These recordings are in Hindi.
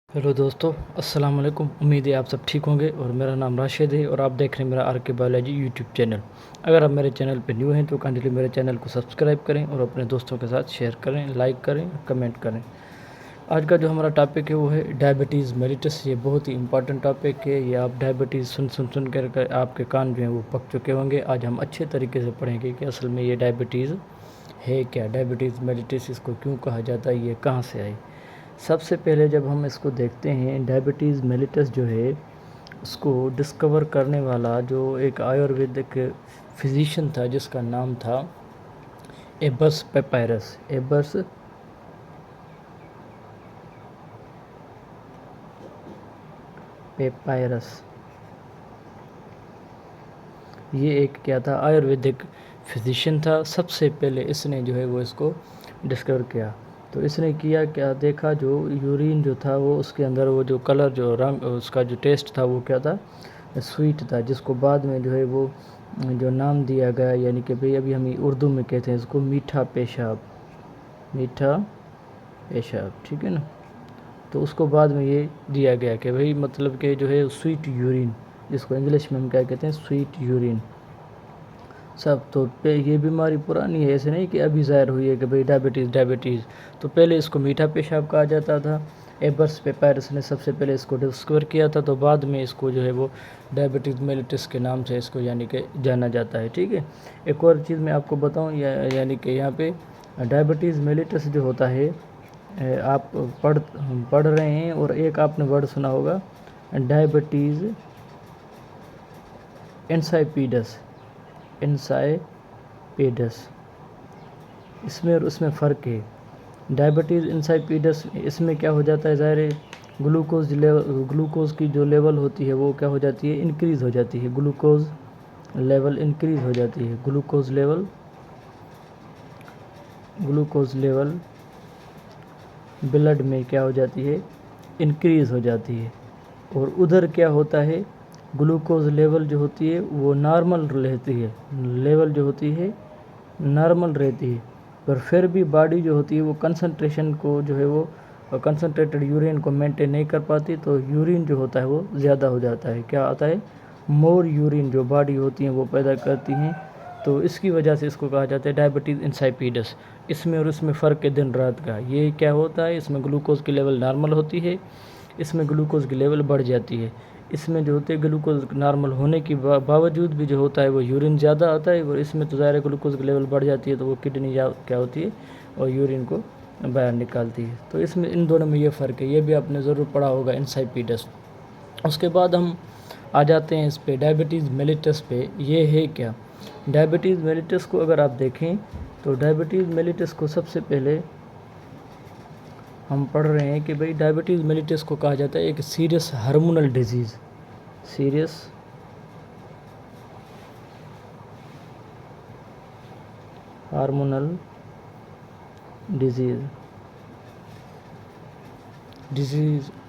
हेलो दोस्तों, अस्सलाम वालेकुम। उम्मीद है आप सब ठीक होंगे और मेरा नाम राशिद है और आप देख रहे हैं मेरा आर के बायोलॉजी यूट्यूब चैनल। अगर आप मेरे चैनल पर न्यू हैं तो काइंडली मेरे चैनल को सब्सक्राइब करें और अपने दोस्तों के साथ शेयर करें, लाइक करें, कमेंट करें। आज का जो हमारा टॉपिक है वो है डायबिटीज़ मेलिटस। ये बहुत ही इंपॉर्टेंट टॉपिक है। ये आप डायबिटीज़ सुन कर आपके कान जो हैं वो पक चुके होंगे। आज हम अच्छे तरीके से पढ़ेंगे कि असल में ये डायबिटीज़ है क्या, डायबिटीज़ मेलिटस इसको क्यों कहा जाता है, ये कहाँ से आई। सबसे पहले जब हम इसको देखते हैं, डायबिटीज़ मेलिटस जो है उसको डिस्कवर करने वाला जो एक आयुर्वेदिक फिजिशियन था जिसका नाम था एबर्स पेपायरस। एबर्स पेपायरस ये एक क्या था, आयुर्वेदिक फिजिशियन था। सबसे पहले इसने जो है वो इसको डिस्कवर किया। तो इसने किया क्या, देखा जो यूरिन जो था वो उसके अंदर वो जो कलर जो रंग उसका जो टेस्ट था वो क्या था, स्वीट था, जिसको बाद में जो है वो जो नाम दिया गया, यानी कि भाई अभी हम उर्दू में कहते हैं इसको मीठा पेशाब। मीठा पेशाब, ठीक है ना। तो उसको बाद में ये दिया गया कि भाई मतलब कि जो है स्वीट यूरिन, जिसको इंग्लिश में हम क्या कहते हैं, स्वीट यूरिन। सब तो पे ये बीमारी पुरानी है, ऐसे नहीं कि अभी ज़ाहिर हुई है कि भाई डायबिटीज़। तो पहले इसको मीठा पेशाब कहा जाता था। एबर्स पेपायरस ने सबसे पहले इसको डिस्कवर किया था, तो बाद में इसको जो है वो डायबिटीज़ मेलिटस के नाम से इसको यानी कि जाना जाता है, ठीक है। एक और चीज़ मैं आपको बताऊं, यानी कि यहाँ पे डायबिटीज़ मेलिटस जो होता है, आप पढ़ रहे हैं और एक आपने वर्ड सुना होगा डायबिटीज़ इंसाइपिडस। इंसाइपिडस, इसमें और उसमें फ़र्क है। डायबिटीज़ इंसाइपिडस इसमें क्या हो जाता है, ज़ाहिर है ग्लूकोज़ की जो लेवल होती है वो क्या हो जाती है, इंक्रीज़ हो जाती है। ग्लूकोज़ लेवल इंक्रीज़ हो जाती है। ग्लूकोज़ लेवल ब्लड में क्या हो जाती है, इंक्रीज़ हो जाती है। और उधर क्या होता है, ग्लूकोज़ लेवल जो होती है वो नॉर्मल रहती है। लेवल जो होती है नॉर्मल रहती है, पर फिर भी बॉडी जो होती है वो कंसंट्रेशन को जो है वो कंसनट्रेटेड यूरिन को मेंटेन नहीं कर पाती। तो यूरिन जो होता है वो ज़्यादा हो जाता है। क्या आता है, मोर यूरिन जो बॉडी होती है वो पैदा करती हैं। तो इसकी वजह से इसको कहा जाता है डायबिटीज़ इंसाइपिडस। इसमें और इसमें फ़र्क है दिन रात का। ये क्या होता है, इसमें ग्लूकोज़ की लेवल नॉर्मल होती है, इसमें ग्लूकोज़ की लेवल बढ़ जाती है। इसमें जो होते हैं ग्लूकोज़ नॉर्मल होने के बावजूद भी जो होता है वो यूरिन ज़्यादा आता है, और इसमें तो ज़ाहिर ग्लूकोज़ की लेवल बढ़ जाती है तो वो किडनी क्या होती है और यूरिन को बाहर निकालती है। तो इसमें इन दोनों में ये फ़र्क है, ये भी आपने ज़रूर पढ़ा होगा इंसाइपिडस। उसके बाद हम आ जाते हैं इस पे डायबिटीज़ मेलिटस पे। ये है क्या, डायबिटीज़ मेलिटस को अगर आप देखें तो डायबिटीज़ मेलिटस को सबसे पहले हम पढ़ रहे हैं कि भाई डायबिटीज़ मेलिटस को कहा जाता है एक serious hormonal disease. Serious hormonal disease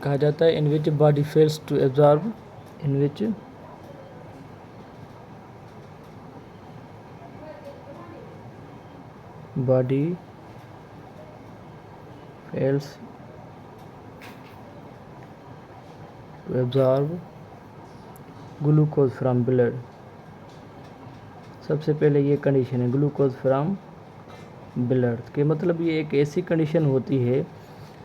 कहा जाता है in which body fails to absorb, in which body fails to absorb glucose from blood. सबसे पहले ये कंडीशन है ग्लूकोज फ्रॉम ब्लड के, मतलब ये एक ऐसी कंडीशन होती है,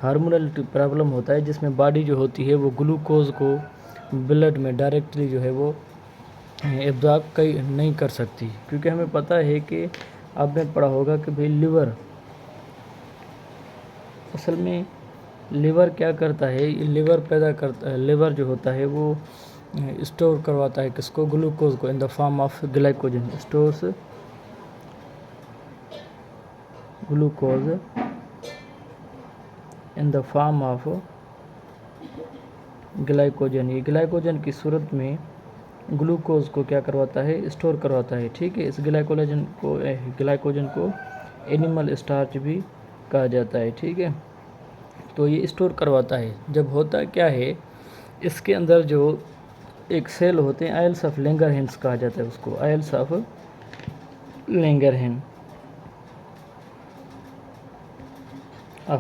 हार्मोनल प्रॉब्लम होता है जिसमें बॉडी जो होती है वो ग्लूकोज को ब्लड में डायरेक्टली जो है वो एब्जॉर्ब नहीं कर सकती। क्योंकि हमें पता है कि आपने पढ़ा होगा कि भाई लिवर, असल में लिवर क्या करता है, लिवर पैदा करता है, लिवर जो होता है वो स्टोर करवाता है किसको, ग्लूकोज को, in the form of glycogen. Stores glucose in the form of glycogen. ये ग्लाइकोजन की सूरत में ग्लूकोज को क्या करवाता है, स्टोर करवाता है, ठीक है। इस ग्लाइकोजन को एनिमल स्टार्च भी कहा जाता है, ठीक है। तो ये स्टोर करवाता है। जब होता क्या है, इसके अंदर जो एक सेल होते हैं, आयल्स ऑफ लैंगरहैंस कहा जाता है उसको, आयल्स ऑफ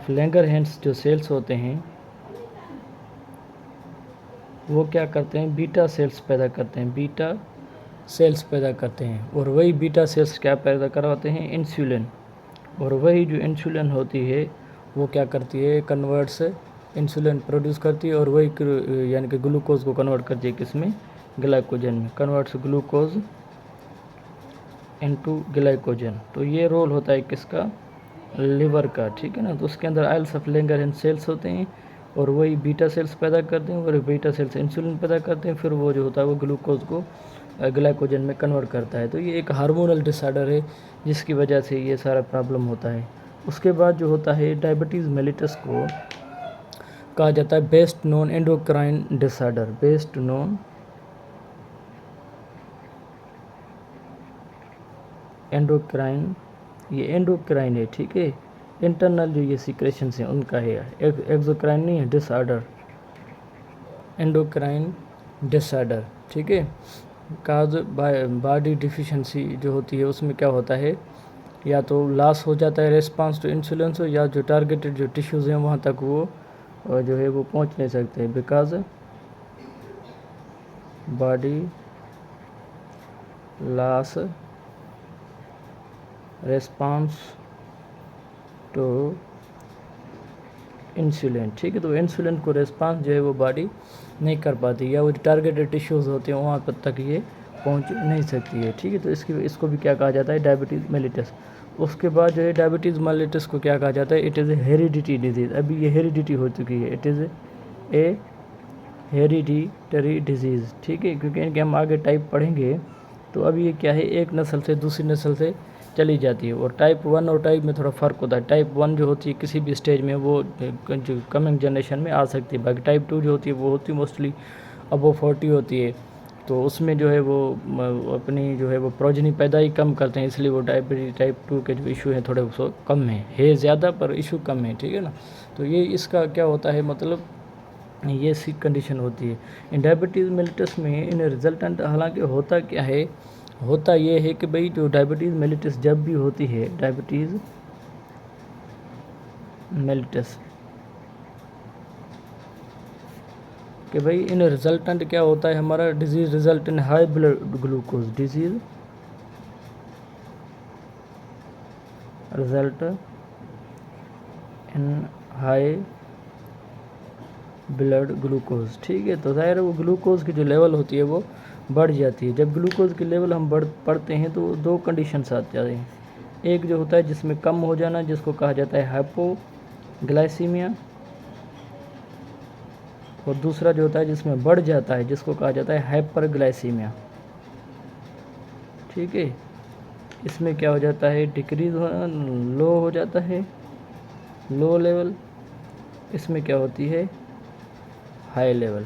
लैंगरहैंस जो सेल्स होते हैं वो क्या करते हैं, बीटा सेल्स पैदा करते हैं, बीटा सेल्स पैदा करते हैं। और वही बीटा सेल्स क्या पैदा करवाते हैं, इंसुलिन। और वही जो इंसुलिन होती है वो क्या करती है, कन्वर्ट्स, इंसुलिन प्रोड्यूस करती है और वही यानी कि ग्लूकोज को कन्वर्ट करती है किसमें, ग्लाइकोजन में, कन्वर्ट्स ग्लूकोज इनटू ग्लाइकोजन। तो ये रोल होता है किसका, लिवर का, ठीक है ना। तो उसके अंदर आइल्स ऑफ लैंगरहैंस सेल्स होते हैं और वही बीटा सेल्स पैदा करते हैं और बीटा सेल्स इंसुलिन पैदा करते हैं, फिर वो जो होता है वो ग्लूकोज को ग्लाइकोजन में कन्वर्ट करता है। तो ये एक हार्मोनल डिसऑर्डर है जिसकी वजह से ये सारा प्रॉब्लम होता है। उसके बाद जो होता है डायबिटीज़ मेलिटस को कहा जाता है best known endocrine disorder, best known endocrine, ये एंडोक्राइन है, ठीक है। इंटरनल जो ये सीक्रेशंस हैं उनका है, एक्सोक्राइन नहीं है, डिसऑर्डर, एंडोक्राइन डिसऑर्डर, ठीक है। काज बॉडी डिफिशिएंसी जो होती है उसमें क्या होता है, या तो लॉस हो जाता है रेस्पॉन्स टू इंसुलिन हो, या जो टारगेटेड जो टिश्यूज़ हैं वहाँ तक वो जो है वो पहुँच नहीं सकते, because body loss response to insulin, ठीक है। तो इंसुलिन को रेस्पॉन्स जो है वो बॉडी नहीं कर पाती, या वो जो टारगेटेड टिश्यूज़ होते हैं वहाँ पर तक ये पहुँच नहीं सकती है, ठीक है। तो इसको भी क्या कहा जाता है, डायबिटीज़ मेलिटस। उसके बाद जो है डायबिटीज़ मेलिटस को क्या कहा जाता है, it is a heredity disease. अभी ये हेरिडिटी हो चुकी है, it is a hereditary disease, ठीक है। क्योंकि इनके हम आगे टाइप पढ़ेंगे। तो अभी ये क्या है, एक नस्ल से दूसरी नस्ल से चली जाती है। और टाइप 1 और टाइप में थोड़ा फ़र्क होता है। टाइप 1 जो होती है किसी भी स्टेज में वो जो कमिंग जनरेशन में आ सकती है। बाकी टाइप 2 जो होती है वो होती है मोस्टली अबव 40 होती है। तो उसमें जो है वो अपनी जो है वो प्रोजनी पैदा ही कम करते हैं, इसलिए वो डायबिटीज टाइप 2 के जो इशू हैं थोड़े उसको कम है ज़्यादा पर इशू कम है, ठीक है ना। तो ये इसका क्या होता है, मतलब ये सी कंडीशन होती है इन डायबिटीज़ मेलिटस में। इन रिजल्टेंट हालांकि होता क्या है, होता ये है कि भाई जो डायबिटीज़ मेलिटस जब भी होती है, डायबिटीज़ मेलिटस कि भाई इन रिजल्टेंट क्या होता है हमारा, disease result in high blood glucose, disease result in high blood glucose, ठीक है। तो ज़ाहिर है वो ग्लूकोज की जो लेवल होती है वो बढ़ जाती है। जब ग्लूकोज की लेवल हम पढ़ते हैं तो दो कंडीशंस आते हैं। एक जो होता है जिसमें कम हो जाना, जिसको कहा जाता है हाइपोग्लाइसीमिया, और दूसरा जो होता है जिसमें बढ़ जाता है जिसको कहा जाता है हाइपरग्लाइसीमिया, ठीक है। इसमें क्या हो जाता है, डिक्रीज होना, लो हो जाता है, लो लेवल। इसमें क्या होती है, हाई लेवल।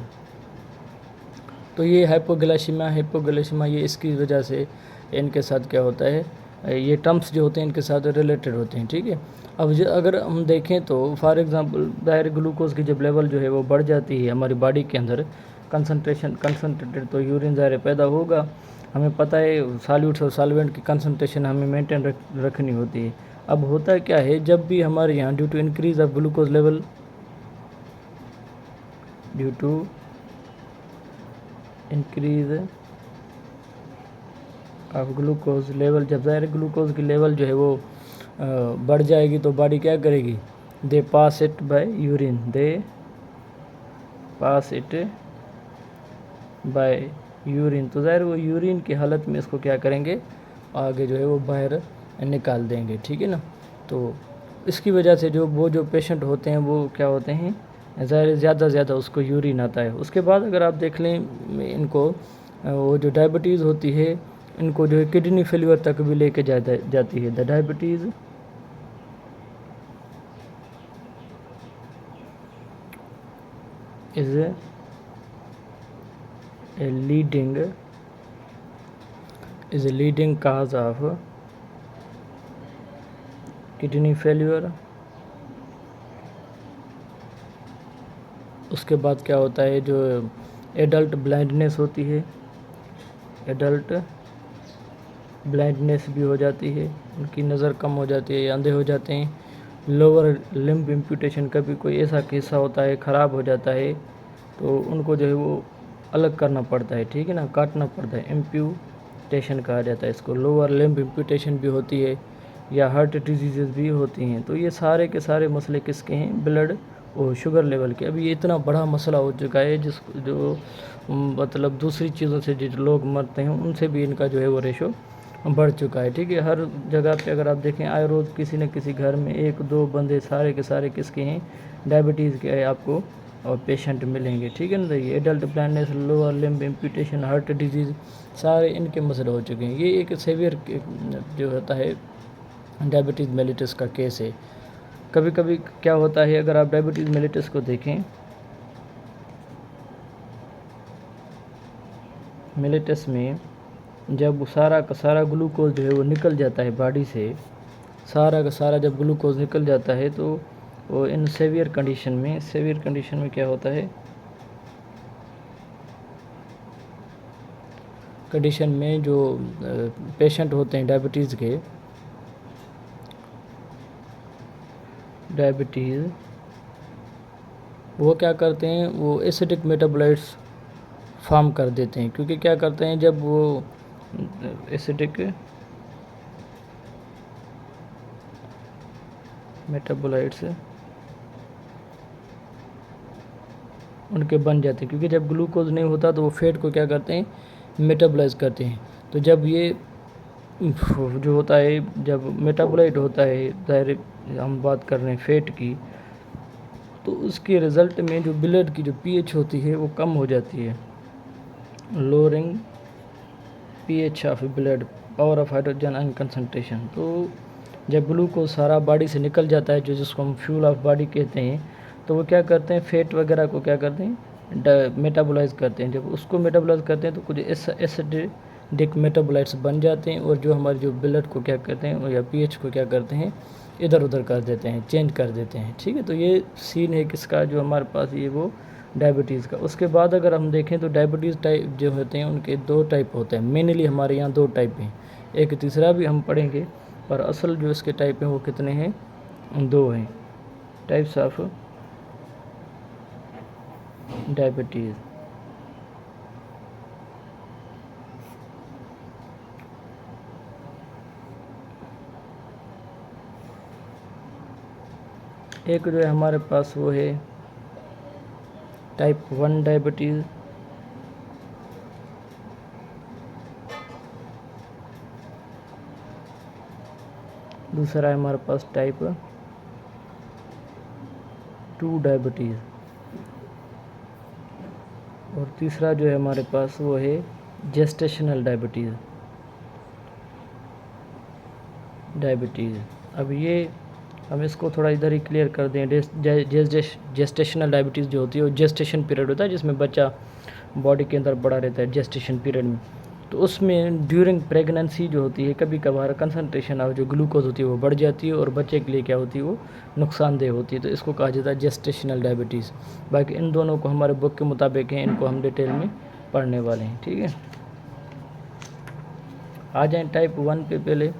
तो ये हाइपोग्लाइसीमिया ये इसकी वजह से इनके साथ क्या होता है, ये टर्म्स जो होते हैं इनके साथ रिलेटेड होते हैं, ठीक है। अब अगर हम देखें तो फॉर एग्जांपल दायर ग्लूकोज की जब लेवल जो है वो बढ़ जाती है हमारी बॉडी के अंदर, कंसनट्रेटेड तो यूरिन ज़ाहिर पैदा होगा। हमें पता है सॉल्यूट्स और सॉल्वेंट की कंसनट्रेशन हमें मेंटेन रखनी होती है। अब होता क्या है, जब भी हमारे यहाँ due to increase of glucose level, due to increase of glucose level, जब ज़ाहिर ग्लूकोज की लेवल जो है वो बढ़ जाएगी तो बॉडी क्या करेगी, they pass it by urine, they pass it by urine. तो ज़ाहिर वो यूरिन की हालत में इसको क्या करेंगे, आगे जो है वो बाहर निकाल देंगे, ठीक है ना। तो इसकी वजह से जो पेशेंट होते हैं वो क्या होते हैं, ज़ाहिर ज़्यादा से ज़्यादा उसको यूरिन आता है। उसके बाद अगर आप देख लें इनको, वो जो डायबिटीज़ होती है इनको जो है किडनी फेलियर तक भी लेके जाती है। The diabetes is a leading cause of kidney failure. उसके बाद क्या होता है, जो एडल्ट ब्लाइंडनेस होती है, एडल्ट ब्लाइंडनेस भी हो जाती है, उनकी नज़र कम हो जाती है या अंधे हो जाते हैं। लोअर लिम्ब इम्प्यूटेशन, कभी कोई ऐसा केसा होता है ख़राब हो जाता है तो उनको जो है वो अलग करना पड़ता है, ठीक है ना, काटना पड़ता है। एम्प्यूटेशन कहा जाता है इसको। लोअर लिम्ब एम्प्यूटेशन भी होती है या हार्ट डिजीज़ भी होती हैं। तो ये सारे के सारे मसले किसके हैं? ब्लड और शुगर लेवल के। अभी ये इतना बड़ा मसला हो चुका है जो मतलब दूसरी चीज़ों से जो लोग मरते हैं उनसे भी इनका जो है वो रेशो बढ़ चुका है, ठीक है। हर जगह पे अगर आप देखें आए रोज़ किसी न किसी घर में 1-2 बंदे सारे के सारे किसके हैं? डायबिटीज़ के आपको और पेशेंट मिलेंगे, ठीक है ना। ये adult blindness, lower limb amputation, heart disease, सारे इनके मसले हो चुके हैं। ये एक सीवियर जो होता है डायबिटीज़ मेलिटस का केस है। कभी कभी क्या होता है, अगर आप डायबिटीज़ मेलिटस को देखें, मेलिटस में जब सारा का सारा ग्लूकोज जो है वो निकल जाता है बॉडी से, सारा का सारा जब ग्लूकोज निकल जाता है तो वो इन सेवियर कंडीशन में क्या होता है, कंडीशन में जो पेशेंट होते हैं डायबिटीज़ वो क्या करते हैं, वो एसिडिक मेटाबोलाइट्स फॉर्म कर देते हैं। क्योंकि क्या करते हैं, जब वो एसिडिक मेटाबोलाइट्स उनके बन जाते हैं, क्योंकि जब ग्लूकोज नहीं होता तो वो फैट को क्या करते हैं, मेटाबोलाइज करते हैं। तो जब ये जो होता है, जब मेटाबोलाइट होता है, डायरेक्ट हम बात कर रहे हैं फैट की, तो उसके रिज़ल्ट में जो ब्लड की जो पीएच होती है वो कम हो जाती है। Lowering pH of blood, power of hydrogen ion concentration. तो जब ग्लूकोज सारा बॉडी से निकल जाता है, जो जिसको हम फ्यूल ऑफ बॉडी कहते हैं, तो वो क्या करते हैं, फैट वगैरह को क्या करते हैं, मेटाबोलाइज करते हैं। जब उसको मेटाबोलाइज करते हैं तो कुछ एसिडिक मेटाबोलाइट्स बन जाते हैं, और जो हमारे जो ब्लड को क्या करते हैं, या पीएच को क्या करते हैं, इधर उधर कर देते हैं, चेंज कर देते हैं, ठीक है। तो ये सीन है किसका, जो हमारे पास ये वो डायबिटीज़ का। उसके बाद अगर हम देखें तो डायबिटीज़ टाइप जो होते हैं उनके 2 टाइप होते हैं, मेनली हमारे यहाँ 2 टाइप हैं। एक तीसरा भी हम पढ़ेंगे, पर असल जो इसके टाइप हैं वो कितने हैं, 2 हैं, टाइप्स ऑफ डायबिटीज़। एक जो है हमारे पास वो है टाइप 1 डायबिटीज़, दूसरा है हमारे पास टाइप 2 डायबिटीज़, और तीसरा जो है हमारे पास वो है जेस्टेशनल डायबिटीज़। अब ये हम इसको थोड़ा इधर ही क्लियर कर दें। जेस्टेशनल डायबिटीज़ जो होती है वो जेस्टेशन पीरियड होता है, जिसमें बच्चा बॉडी के अंदर बड़ा रहता है जेस्टेशन पीरियड में। तो उसमें ड्यूरिंग प्रेगनेंसी जो होती है, कभी कभार कंसनट्रेशन ऑफ जो ग्लूकोज होती है वो बढ़ जाती है, और बच्चे के लिए क्या होती है, वो नुकसानदेह होती है। तो इसको कहा जाता है जेस्टेशनल डायबिटीज़। बाकी इन दोनों को हमारे बुक के मुताबिक हैं, इनको हम डिटेल में पढ़ने वाले हैं, ठीक है। आ जाएँ टाइप 1 पे पहले।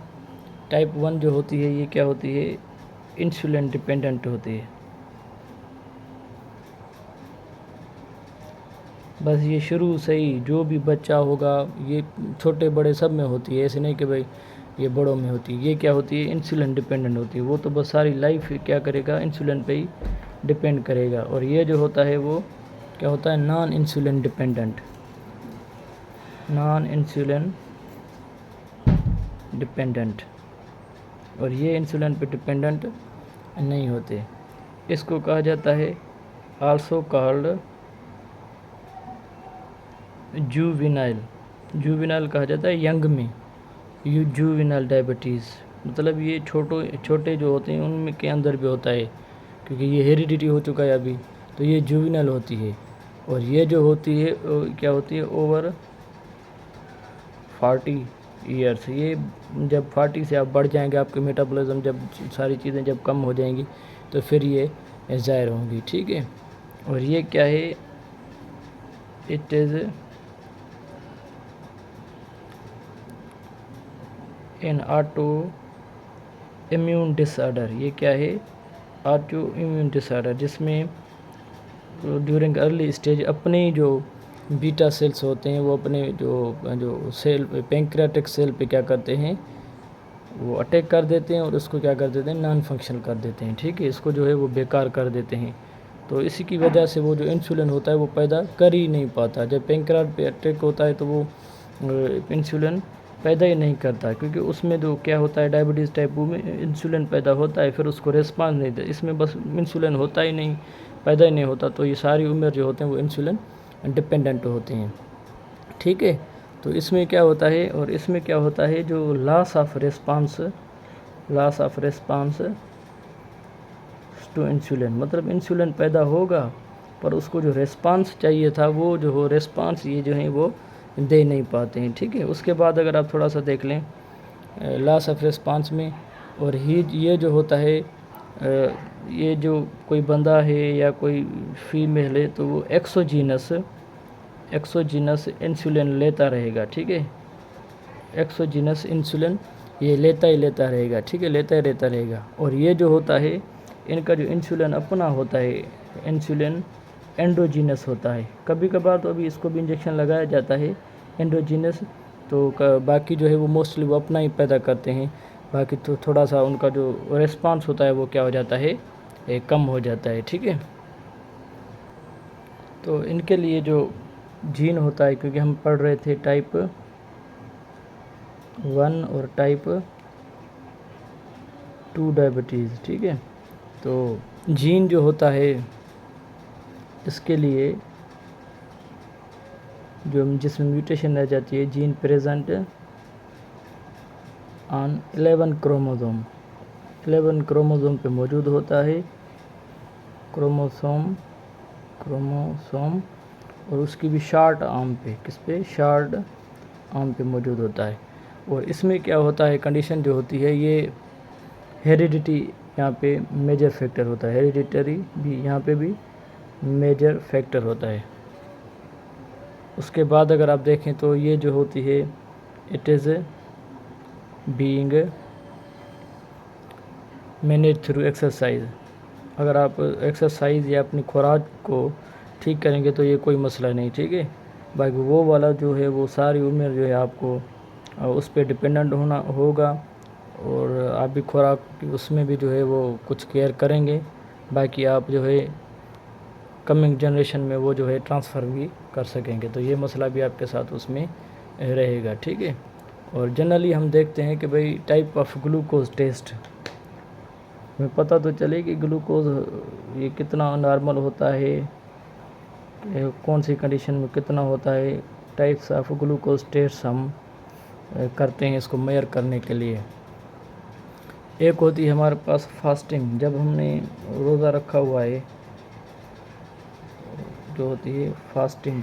टाइप 1 जो होती है ये क्या होती है, इंसुलिन डिपेंडेंट होती है। बस ये शुरू से ही जो भी बच्चा होगा, ये छोटे बड़े सब में होती है, ऐसे नहीं कि भाई ये बड़ों में होती है। ये क्या होती है, इंसुलिन डिपेंडेंट होती है। वो तो बस सारी लाइफ क्या करेगा, इंसुलिन पे ही डिपेंड करेगा। और ये जो होता है वो क्या होता है, नॉन इंसुलिन डिपेंडेंट, और ये इंसुलिन पे डिपेंडेंट नहीं होते। इसको कहा जाता है आल्सो कॉल्ड जुवेनाइल कहा जाता है यंग में। जुवेनाइल डायबिटीज़ मतलब ये छोटे जो होते हैं उनमें के अंदर भी होता है, क्योंकि ये हेरिडिटी हो चुका है अभी, तो ये जुवेनाइल होती है। और ये जो होती है क्या होती है, ओवर 40 ईयर्स। ये जब 40 से आप बढ़ जाएंगे, आपके मेटाबॉलिज्म जब सारी चीज़ें जब कम हो जाएंगी, तो फिर ये ज़ाहिर होंगी, ठीक है। और ये क्या है, it is an auto immune disorder. ये क्या है, ऑटो इम्यून डिसऑर्डर, जिसमें ड्यूरिंग अर्ली स्टेज अपने जो बीटा सेल्स होते हैं वो अपने जो सेल पैंक्रियाटिक सेल पे क्या करते हैं, वो अटैक कर देते हैं और उसको क्या कर देते हैं, नॉन फंक्शनल कर देते हैं। ठीक है, इसको जो है वो बेकार कर देते हैं। तो इसी की वजह से वो जो इंसुलिन होता है वो पैदा कर ही नहीं पाता। जब पैंक्रियाट पे अटैक होता है तो वो इंसुलिन पैदा ही नहीं करता, क्योंकि उसमें जो क्या होता है, डायबिटीज़ टाइप 2 में इंसुलिन पैदा होता है, फिर उसको रिस्पांस नहीं देता। इसमें बस इंसुलिन होता ही नहीं, पैदा ही नहीं होता। तो ये सारी उम्र जो होते हैं वो इंसुलिन डिपेंडेंट होते हैं। ठीक है, तो इसमें क्या होता है, और इसमें क्या होता है, जो loss of response to insulin, मतलब इंसुलिन पैदा होगा पर उसको जो रिस्पांस चाहिए था वो जो हो रिस्पांस ये जो है वो दे नहीं पाते हैं। ठीक है, उसके बाद अगर आप थोड़ा सा देख लें लॉस ऑफ रिस्पांस में, और ये जो होता है ये जो कोई बंदा है या कोई फीमेल है तो वो एक्सोजीनस इंसुलिन लेता रहेगा। ठीक है, एक्सोजीनस इंसुलिन ये लेता ही लेता रहेगा। ठीक है, लेता ही रहता रहेगा। और ये जो होता है इनका जो इंसुलिन अपना होता है, इंसुलिन एंडोजीनस होता है। कभी कभार तो अभी इसको भी इंजेक्शन लगाया जाता है एंडोजीनस, तो बाकी जो है वो मोस्टली वो अपना ही पैदा करते हैं। बाकी तो थोड़ा सा उनका जो रिस्पांस होता है वो क्या हो जाता है, कम हो जाता है। ठीक है, तो इनके लिए जो जीन होता है, क्योंकि हम पढ़ रहे थे टाइप 1 और टाइप 2 डायबिटीज़। ठीक है, तो जीन जो होता है इसके लिए जो जिसमें म्यूटेशन रह जाती है, जीन प्रेजेंट ऑन 11 क्रोमोसोम पे मौजूद होता है, क्रोमोसोम और उसकी भी शार्ट आर्म पे, किस पे, शार्ट आर्म पे मौजूद होता है। और इसमें क्या होता है, कंडीशन जो होती है ये हेरिडिटी यहाँ पे मेजर फैक्टर होता है, हेरिडिटरी भी यहाँ पे भी मेजर फैक्टर होता है। उसके बाद अगर आप देखें तो ये जो होती है it is being manage through exercise. अगर आप एक्सरसाइज या अपनी खुराक को ठीक करेंगे तो ये कोई मसला नहीं। ठीक है, बाकी वो वाला जो है वो सारी उम्र जो है आपको उस पर डिपेंडेंट होना होगा, और आप भी खुराक उसमें भी जो है वो कुछ केयर करेंगे। बाकी आप जो है कमिंग जनरेशन में वो जो है ट्रांसफ़र भी कर सकेंगे, तो ये मसला भी आपके साथ उसमें रहेगा। ठीक है, और जनरली हम देखते हैं कि भाई टाइप ऑफ ग्लूकोज टेस्ट हमें पता तो चले कि ग्लूकोज ये कितना नॉर्मल होता है, कौन सी कंडीशन में कितना होता है। टाइप्स ऑफ ग्लूकोज टेस्ट हम करते हैं इसको मेयर करने के लिए। एक होती है हमारे पास फास्टिंग, जब हमने रोज़ा रखा हुआ है, जो होती है फास्टिंग।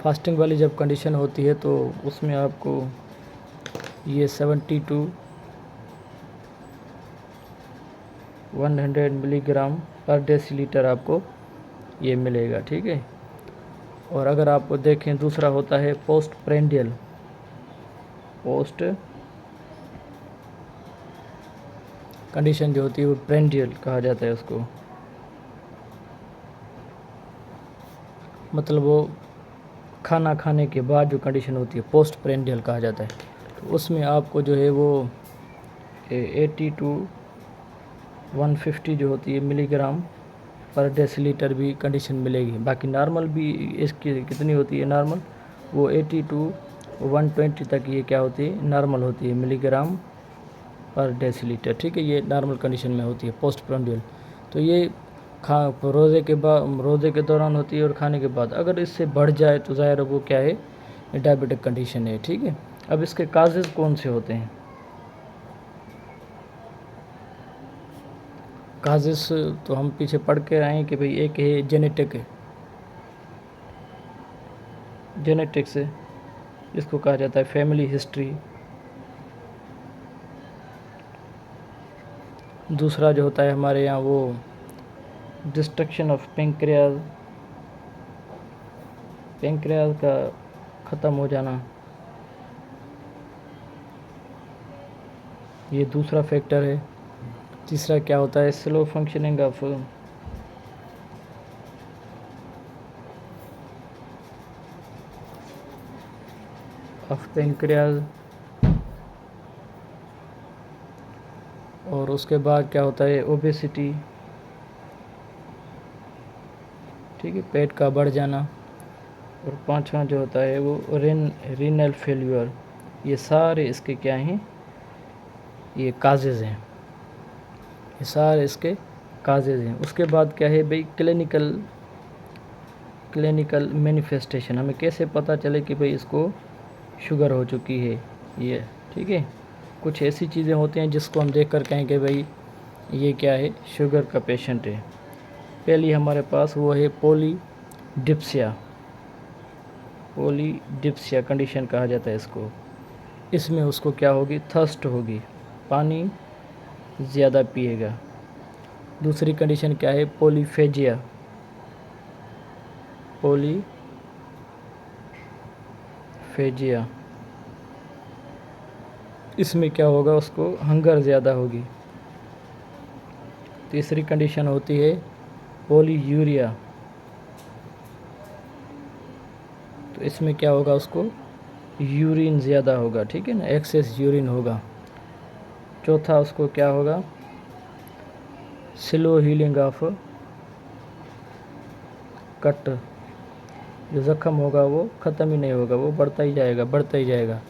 फास्टिंग वाली जब कंडीशन होती है तो उसमें आपको ये 70 to 100 मिलीग्राम पर डेसीलीटर आपको ये मिलेगा। ठीक है, और अगर आप देखें दूसरा होता है पोस्ट कंडीशन जो होती है वो प्रेंडियल कहा जाता है उसको, मतलब वो खाना खाने के बाद जो कंडीशन होती है पोस्ट प्रेंडियल कहा जाता है। तो उसमें आपको जो है वो 80 to 150 जो होती है मिलीग्राम पर डेसीलीटर भी कंडीशन मिलेगी। बाकी नॉर्मल भी इसकी कितनी होती है, नॉर्मल वो 80 to 120 तक ये क्या होती है, नॉर्मल होती है मिलीग्राम पर डेसीलीटर। ठीक है, ये नॉर्मल कंडीशन में होती है पोस्ट प्रेंडियल। तो ये रोज़े के दौरान होती है और खाने के बाद। अगर इससे बढ़ जाए तो ज़ाहिर है वो क्या है, डायबिटिक कंडीशन है। ठीक है, अब इसके काजेज़ कौन से होते हैं, काजेस तो हम पीछे पढ़ के आए हैं कि भाई एक है जेनेटिक्स है, इसको कहा जाता है फैमिली हिस्ट्री। दूसरा जो होता है हमारे यहाँ वो डिस्ट्रक्शन ऑफ पेंक्रियाज का ख़त्म हो जाना, ये दूसरा फैक्टर है। तीसरा क्या होता है, स्लो फंक्शनिंग ऑफ पेनक्रियाज। और उसके बाद क्या होता है, ओबेसिटी, ठीक है, पेट का बढ़ जाना। और पांचवा जो होता है वो रीनल फेल्यूर। ये सारे इसके क्या हैं, ये काजेज़ हैं, ये सारे इसके काजेज़ हैं। उसके बाद क्या है भाई, क्लिनिकल मैनिफेस्टेशन। हमें कैसे पता चले कि भाई इसको शुगर हो चुकी है, ये ठीक है। कुछ ऐसी चीज़ें होती हैं जिसको हम देख कर कहें कि भाई ये क्या है, शुगर का पेशेंट है। पहली हमारे पास वो है पोलीडिप्सिया कंडीशन कहा जाता है इसको। इसमें उसको क्या होगी, थर्स्ट होगी, पानी ज़्यादा पिएगा। दूसरी कंडीशन क्या है, पॉलीफेजिया, इसमें क्या होगा, उसको हंगर ज़्यादा होगी। तीसरी कंडीशन होती है पॉलीयूरिया, तो इसमें क्या होगा, उसको यूरिन ज़्यादा होगा, ठीक है ना, एक्सेस यूरिन होगा। चौथा उसको क्या होगा, स्लो हीलिंग ऑफ कट, जो ज़ख्म होगा वो ख़त्म ही नहीं होगा, वो बढ़ता ही जाएगा।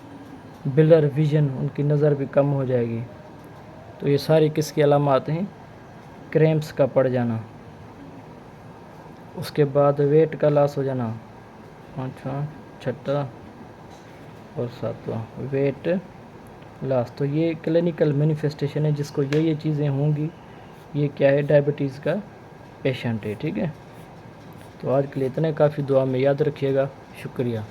ब्लर विजन, उनकी नज़र भी कम हो जाएगी। तो ये सारी किसकी अलामात हैं, क्रैम्प्स का पड़ जाना। उसके बाद वेट का लॉस हो जाना, पाँचवा, छठा और सातवां, वेट लॉस। तो ये क्लिनिकल मैनिफेस्टेशन है, जिसको ये चीज़ें होंगी, ये क्या है, डायबिटीज़ का पेशेंट है, ठीक है। तो आज के लिए इतने काफ़ी, दुआ में याद रखिएगा, शुक्रिया।